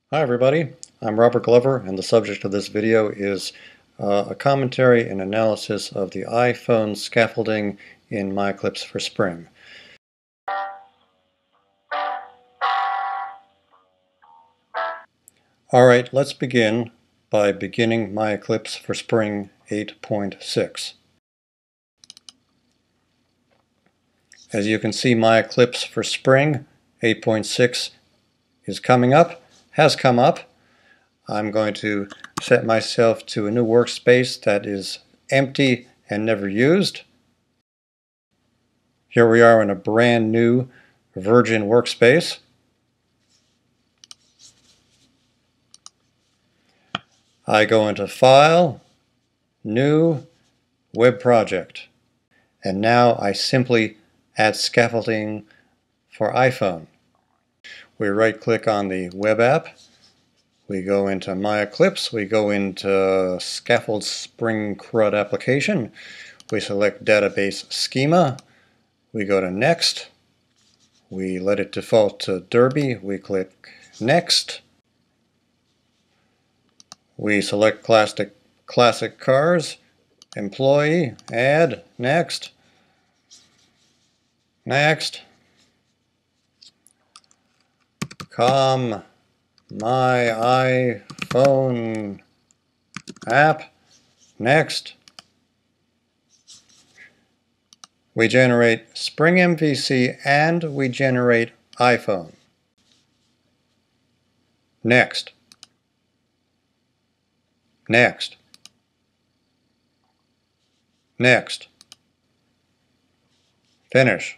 Hi everybody, I'm Robert Glover and the subject of this video is a commentary and analysis of the iPhone scaffolding in MyEclipse for Spring. Alright, let's begin by beginning MyEclipse for Spring 8.6. As you can see, MyEclipse for Spring 8.6 is coming up, has come up. I'm going to set myself to a new workspace that is empty and never used. Here we are in a brand new Virgin workspace. I go into File, New, Web Project, and now I simply add scaffolding for iPhone. We right-click on the web app, we go into MyEclipse, we go into Scaffold Spring CRUD application, we select Database Schema, we go to Next, we let it default to Derby, we click Next, we select Classic Cars, Employee, Add, Next, Next, My iPhone app, Next. We generate Spring MVC and we generate iPhone. Next. Next. Next. Finish.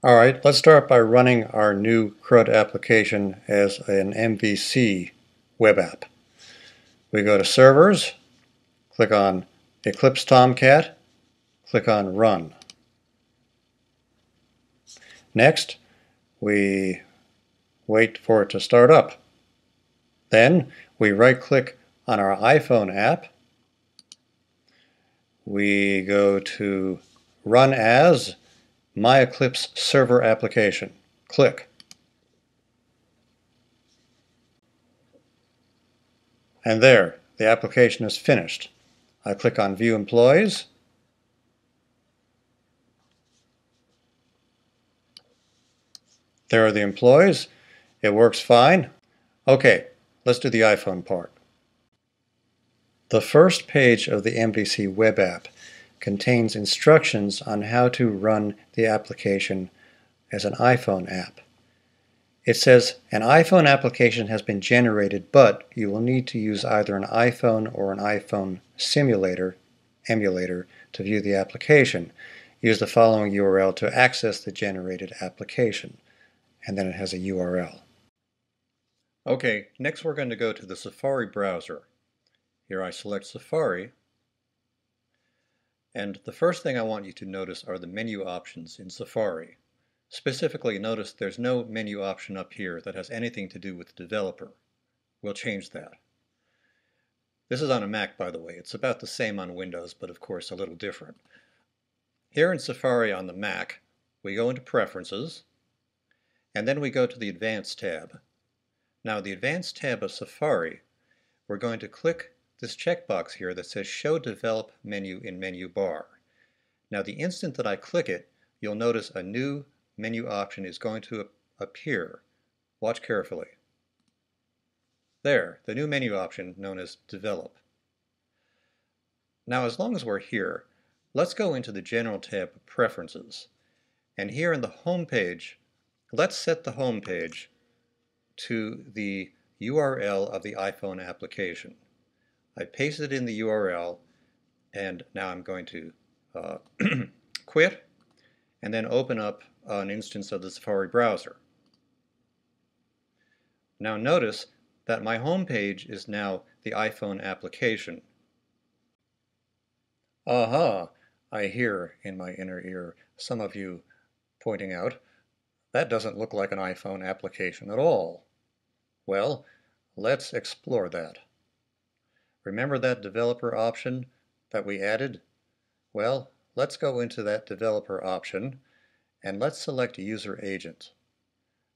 Alright, let's start by running our new CRUD application as an MVC web app. We go to Servers, click on Eclipse Tomcat, click on Run. Next, we wait for it to start up. Then we right-click on our iPhone app. We go to Run As MyEclipse Server Application. Click. And there, the application is finished. I click on View Employees. There are the employees. It works fine. Okay, let's do the iPhone part. The first page of the MVC web app contains instructions on how to run the application as an iPhone app. It says an iPhone application has been generated, but you will need to use either an iPhone or an iPhone emulator to view the application. Use the following URL to access the generated application. And then it has a URL. Okay, next we're going to go to the Safari browser. Here I select Safari, and the first thing I want you to notice are the menu options in Safari. Specifically, notice there's no menu option up here that has anything to do with developer. We'll change that. This is on a Mac, by the way. It's about the same on Windows, but of course a little different. Here in Safari on the Mac, we go into Preferences, and then we go to the Advanced tab. Now, the Advanced tab of Safari, we're going to click this checkbox here that says Show Develop Menu in Menu Bar. Now, the instant that I click it, you'll notice a new menu option is going to appear. Watch carefully. There, the new menu option known as Develop. Now, as long as we're here, let's go into the General tab of Preferences. And here in the Home page, let's set the home page to the URL of the iPhone application. I pasted in the URL, and now I'm going to quit and then open up an instance of the Safari browser. Now notice that my home page is now the iPhone application. Aha! I hear in my inner ear some of you pointing out, that doesn't look like an iPhone application at all. Well, let's explore that. Remember that developer option that we added? Well, let's go into that developer option and let's select User Agent.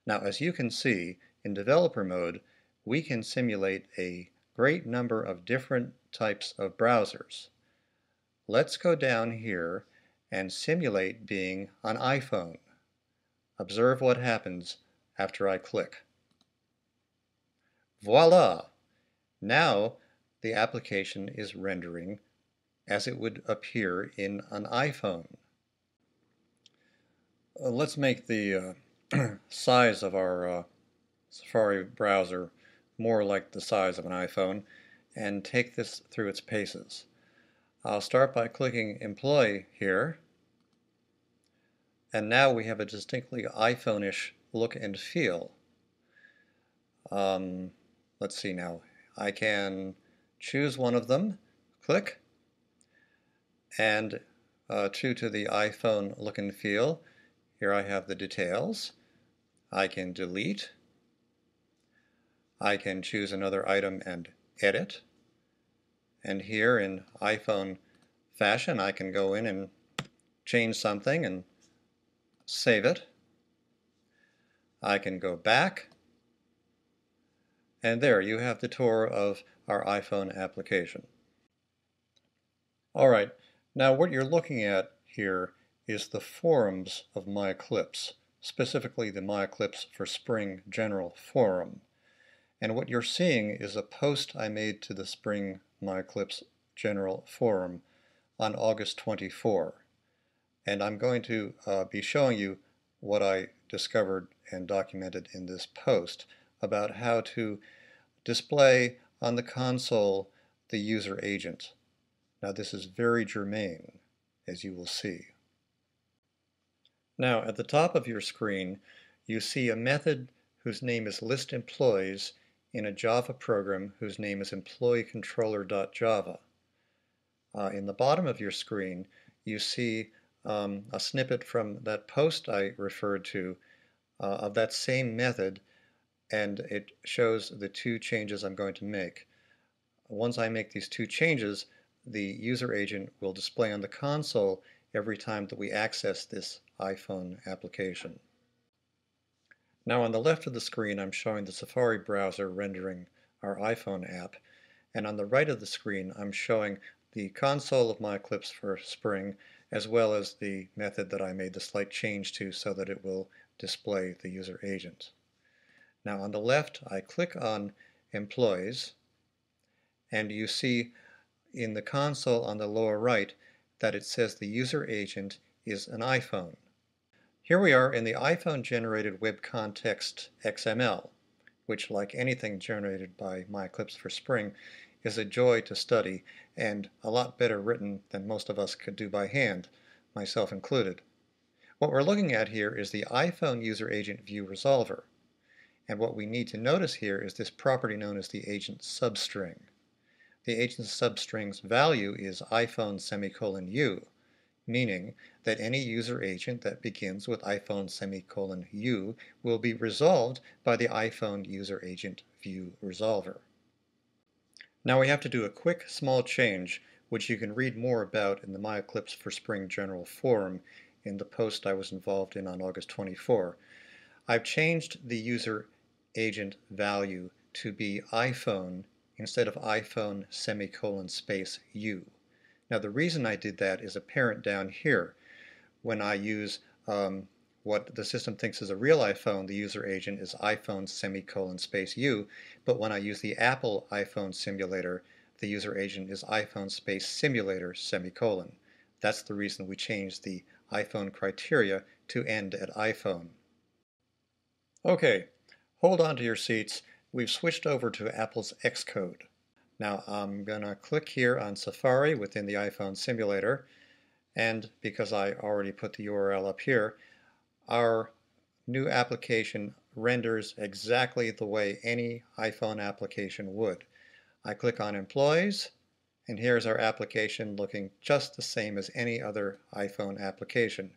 Now, as you can see, in developer mode, we can simulate a great number of different types of browsers. Let's go down here and simulate being on iPhone. Observe what happens after I click. Voila! Now the application is rendering as it would appear in an iPhone. Let's make the size of our Safari browser more like the size of an iPhone and take this through its paces. I'll start by clicking Employee here, and now we have a distinctly iPhone-ish look and feel. Let's see now. I can choose one of them, click, and true to the iPhone look and feel, here I have the details. I can delete. I can choose another item and edit. And here in iPhone fashion, I can go in and change something and save it. I can go back. And there you have the tour of our iPhone application. Alright, now what you're looking at here is the forums of MyEclipse, specifically the MyEclipse for Spring General Forum. And what you're seeing is a post I made to the Spring MyEclipse General Forum on August 24. And I'm going to be showing you what I discovered and documented in this post about how to display on the console the user agent. Now this is very germane, as you will see. Now at the top of your screen you see a method whose name is listEmployees in a Java program whose name is employeecontroller.java. In the bottom of your screen you see a snippet from that post I referred to of that same method, and it shows the two changes I'm going to make. Once I make these two changes, the user agent will display on the console every time that we access this iPhone application. Now on the left of the screen I'm showing the Safari browser rendering our iPhone app, and on the right of the screen I'm showing the console of MyEclipse for Spring, as well as the method that I made the slight change to so that it will display the user agent. Now on the left I click on Employees, and you see in the console on the lower right that it says the user agent is an iPhone. Here we are in the iPhone generated web context XML, which, like anything generated by MyEclipse for Spring, is a joy to study and a lot better written than most of us could do by hand, myself included. What we're looking at here is the iPhone user agent view resolver, and what we need to notice here is this property known as the agent substring. The agent substring's value is iPhone:\u, meaning that any user agent that begins with iPhone:\u will be resolved by the iPhone user agent view resolver. Now we have to do a quick small change which you can read more about in the MyEclipse for Spring General Forum in the post I was involved in on August 24. I've changed the user agent value to be iPhone instead of iPhone:\u. Now the reason I did that is apparent down here. When I use what the system thinks is a real iPhone, the user agent is iPhone:\u, but when I use the Apple iPhone simulator, the user agent is iPhone:\simulator:\. That's the reason we changed the iPhone criteria to end at iPhone. Okay, hold on to your seats. We've switched over to Apple's Xcode. Now I'm going to click here on Safari within the iPhone simulator, and because I already put the URL up here, our new application renders exactly the way any iPhone application would. I click on Employees, and here's our application looking just the same as any other iPhone application.